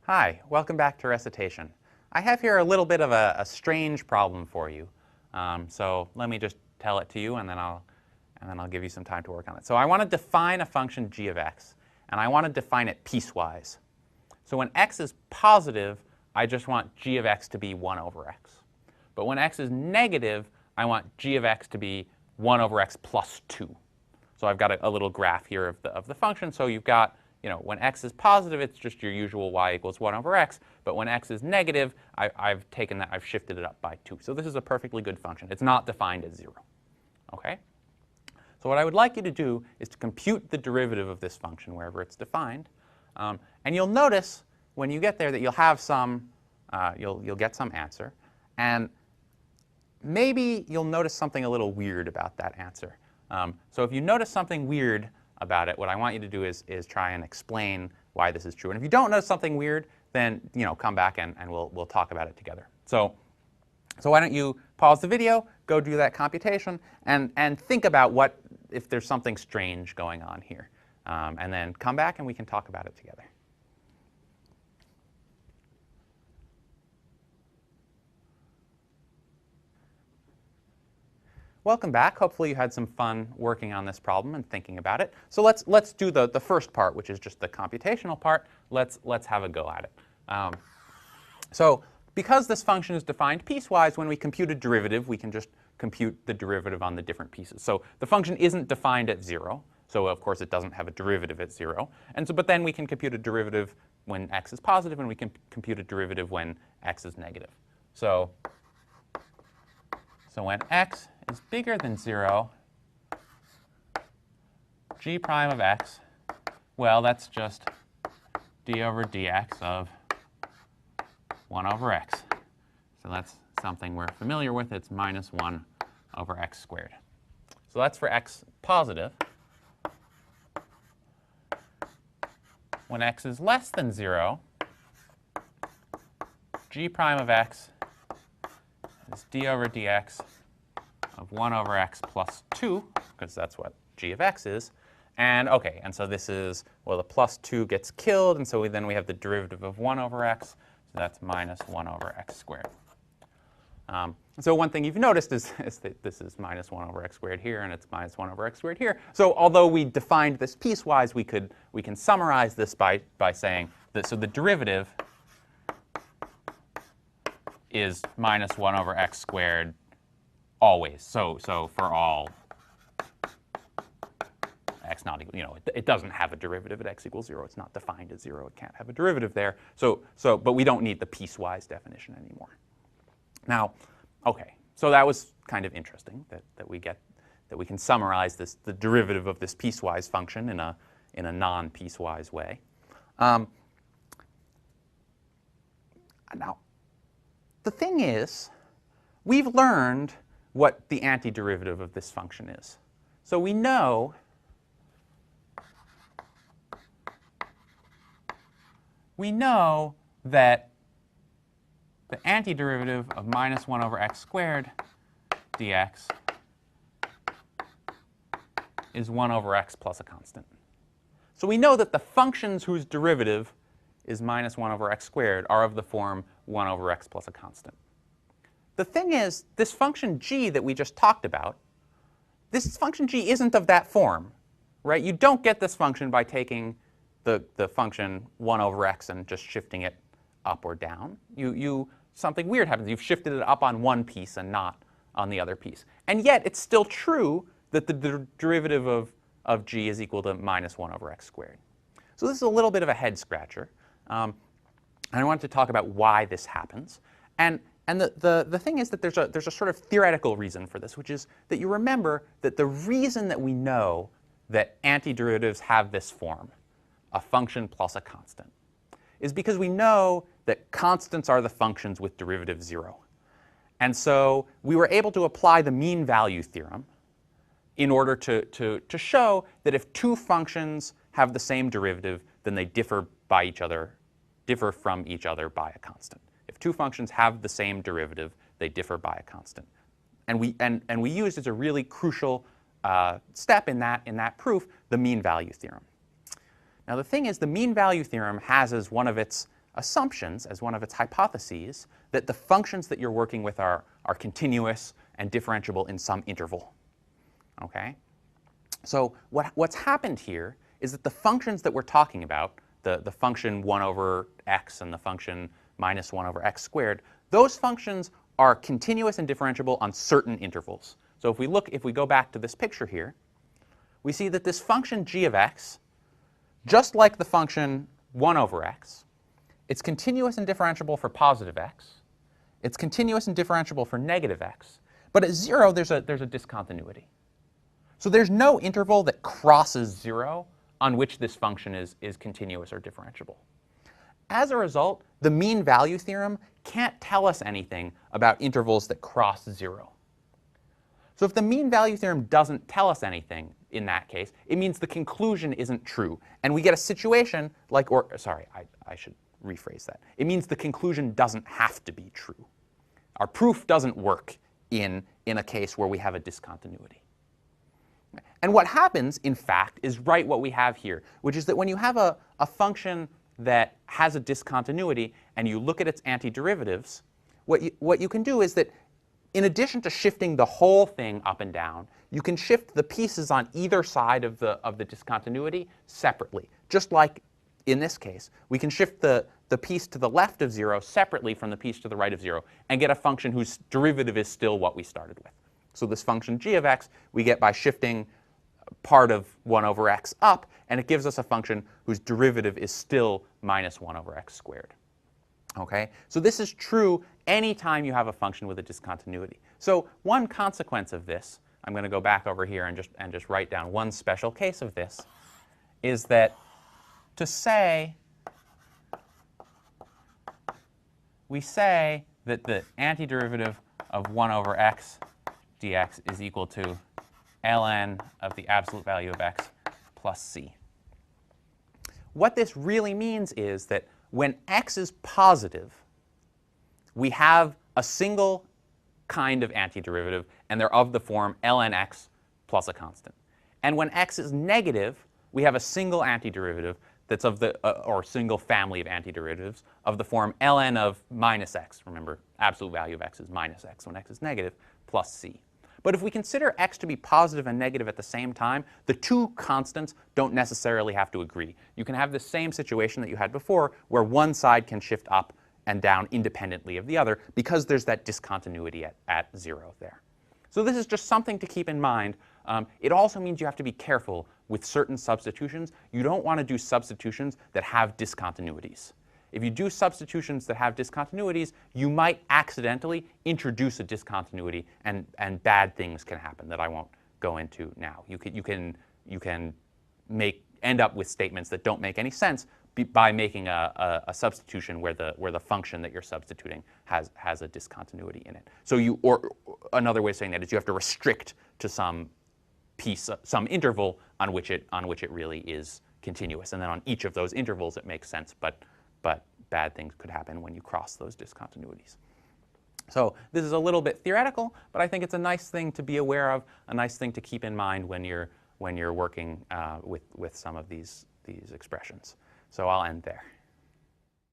Hi, welcome back to recitation. I have here a little bit of a strange problem for you. So let me just tell it to you, and then I'll give you some time to work on it. So I want to define a function g of x, and I want to define it piecewise. So when x is positive, I just want g of x to be 1 over x. But when x is negative, I want g of x to be 1 over x plus 2. So I've got a little graph here of the function. So you've got, when x is positive, it's just your usual y equals 1 over x. But when x is negative, I've shifted it up by 2. So this is a perfectly good function. It's not defined as 0. Okay? So what I would like you to do is to compute the derivative of this function wherever it's defined. And you'll notice when you get there that you'll have some, you'll get some answer. And maybe you'll notice something a little weird about that answer. So if you notice something weird about it, what I want you to do is try and explain why this is true. And if you don't notice something weird, then come back and we'll talk about it together. So why don't you pause the video, go do that computation, and think about if there's something strange going on here. And then come back and we can talk about it together. Welcome back. Hopefully you had some fun working on this problem and thinking about it. So let's do the first part, which is just the computational part. Let's have a go at it. So because this function is defined piecewise, when we compute a derivative, we can just compute the derivative on the different pieces. So the function isn't defined at 0. So of course it doesn't have a derivative at 0. But then we can compute a derivative when x is positive, and we can compute a derivative when x is negative. So when x is bigger than 0, g prime of x, well, that's just d over dx of 1 over x. So that's something we're familiar with. It's minus 1 over x squared. So that's for x positive. When x is less than 0, g prime of x is d over dx of 1 over x plus 2, because that's what g of x is. And so this is, well, the plus 2 gets killed, and so then we have the derivative of 1 over x. So that's minus 1 over x squared. So one thing you've noticed is that this is minus 1 over x squared here, and it's minus 1 over x squared here. So although we defined this piecewise, we can summarize this by saying that so the derivative is minus 1 over x squared always. So for all x not equal, it doesn't have a derivative at x equals 0. It's not defined as 0. It can't have a derivative there. But we don't need the piecewise definition anymore. Now, so that was kind of interesting that we can summarize the derivative of this piecewise function in a non-piecewise way. Now, the thing is, we've learned what the antiderivative of this function is. So we know that the antiderivative of minus 1 over x squared dx is 1 over x plus a constant. So we know that the functions whose derivative is minus 1 over x squared are of the form 1 over x plus a constant. The thing is, this function g that we just talked about, this function g isn't of that form, right? You don't get this function by taking the function 1 over x and just shifting it up or down. Something weird happens. You've shifted it up on one piece and not on the other piece. And yet, it's still true that the derivative of g is equal to minus 1 over x squared. So this is a little bit of a head scratcher. And I wanted to talk about why this happens. And the thing is that there's a sort of theoretical reason for this, which is that you remember that the reason that we know that antiderivatives have this form, a function plus a constant, is because we know that constants are the functions with derivative 0. And so we were able to apply the mean value theorem in order to show that if two functions have the same derivative, then they differ from each other by a constant. If two functions have the same derivative, they differ by a constant. And we used as a really crucial step in that proof the mean value theorem. Now the thing is, the mean value theorem has as one of its assumptions, as one of its hypotheses, that the functions that you're working with are continuous and differentiable in some interval. Okay? So what's happened here is that the functions that we're talking about, the function 1 over x and the function minus 1 over x squared, those functions are continuous and differentiable on certain intervals. So if we go back to this picture here, we see that this function g of x, just like the function 1 over x, it's continuous and differentiable for positive x. It's continuous and differentiable for negative x. But at 0, there's a discontinuity. So there's no interval that crosses 0 on which this function is continuous or differentiable. As a result, the mean value theorem can't tell us anything about intervals that cross 0. So if the mean value theorem doesn't tell us anything in that case, it means the conclusion isn't true. And we get a situation like, I should rephrase that. It means the conclusion doesn't have to be true. Our proof doesn't work in a case where we have a discontinuity. And what happens, in fact, is right what we have here, which is that when you have a function that has a discontinuity and you look at its antiderivatives, what you can do is that in addition to shifting the whole thing up and down, you can shift the pieces on either side of the discontinuity separately. Just like in this case, we can shift the piece to the left of 0 separately from the piece to the right of 0 and get a function whose derivative is still what we started with. So this function g of x we get by shifting part of 1 over x up, and it gives us a function whose derivative is still minus 1 over x squared. Okay? So this is true anytime you have a function with a discontinuity. So one consequence of this, I'm going to go back over here and just write down one special case of this, is that we say that the antiderivative of 1 over x dx is equal to ln of the absolute value of x plus c. What this really means is that when x is positive, we have a single kind of antiderivative, and they're of the form ln x plus a constant. And when x is negative, we have a single antiderivative that's of the, or single family of antiderivatives of the form ln of minus x. Remember, absolute value of x is minus x when x is negative, plus c. But if we consider x to be positive and negative at the same time, the two constants don't necessarily have to agree. You can have the same situation that you had before, where one side can shift up and down independently of the other, because there's that discontinuity at 0 there. So this is just something to keep in mind. It also means you have to be careful with certain substitutions. You don't want to do substitutions that have discontinuities. If you do substitutions that have discontinuities, you might accidentally introduce a discontinuity, and bad things can happen that I won't go into now. You can end up with statements that don't make any sense by making a substitution where the function that you're substituting has a discontinuity in it. So or another way of saying that is you have to restrict to some interval on which it really is continuous, and then on each of those intervals it makes sense, but bad things could happen when you cross those discontinuities. So this is a little bit theoretical, but I think it's a nice thing to be aware of, a nice thing to keep in mind when you're working with some of these expressions. So I'll end there.